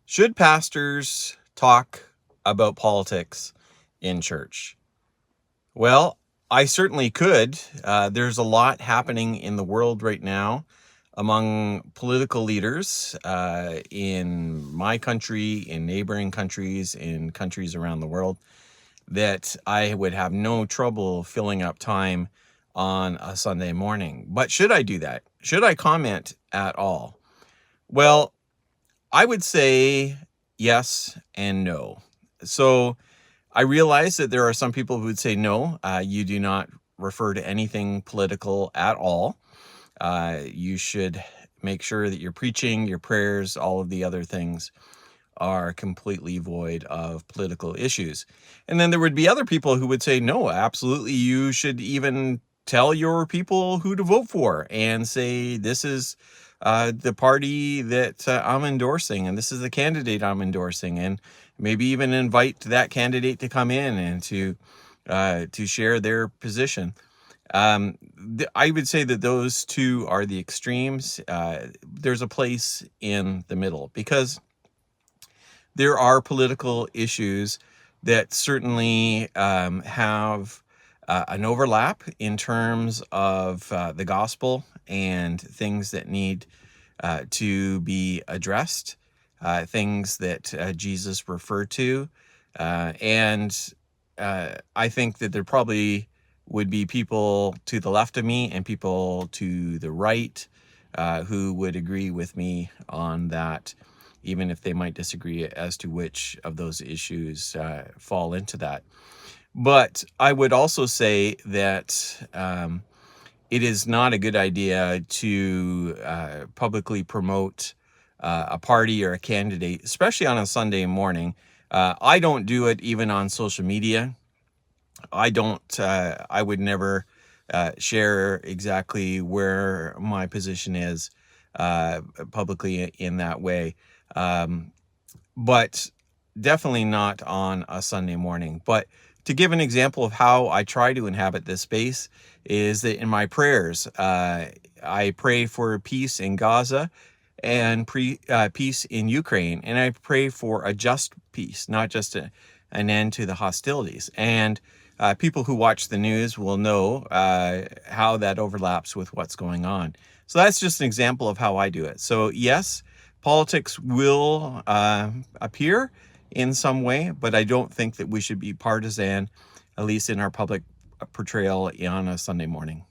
Should pastors talk about politics in church? Well, I certainly could. There's a lot happening in the world right now among political leaders in my country, in neighboring countries, in countries around the world that I would have no trouble filling up time on a Sunday morning. But should I do that? Should I comment at all? Well, I would say yes and no. So I realize that there are some people who would say no, you do not refer to anything political at all. You should make sure that your preaching, your prayers, all of the other things are completely void of political issues. And then there would be other people who would say, no, absolutely, you should even tell your people who to vote for and say, this is the party that I'm endorsing, and this is the candidate I'm endorsing, and maybe even invite that candidate to come in and to share their position. I would say that those two are the extremes. There's a place in the middle because there are political issues that certainly have an overlap in terms of the gospel and things that need to be addressed, things that Jesus referred to. And I think that there probably would be people to the left of me and people to the right who would agree with me on that, even if they might disagree as to which of those issues fall into that. But I would also say that it is not a good idea to publicly promote a party or a candidate, especially on a Sunday morning. I don't do it even on social media. I would never share exactly where my position is publicly in that way. But definitely not on a Sunday morning. But to give an example of how I try to inhabit this space is that in my prayers, I pray for peace in Gaza and peace in Ukraine. And I pray for a just peace, not just an end to the hostilities. And people who watch the news will know how that overlaps with what's going on. So that's just an example of how I do it. So yes, politics will appear in some way, but I don't think that we should be partisan, at least in our public portrayal on a Sunday morning.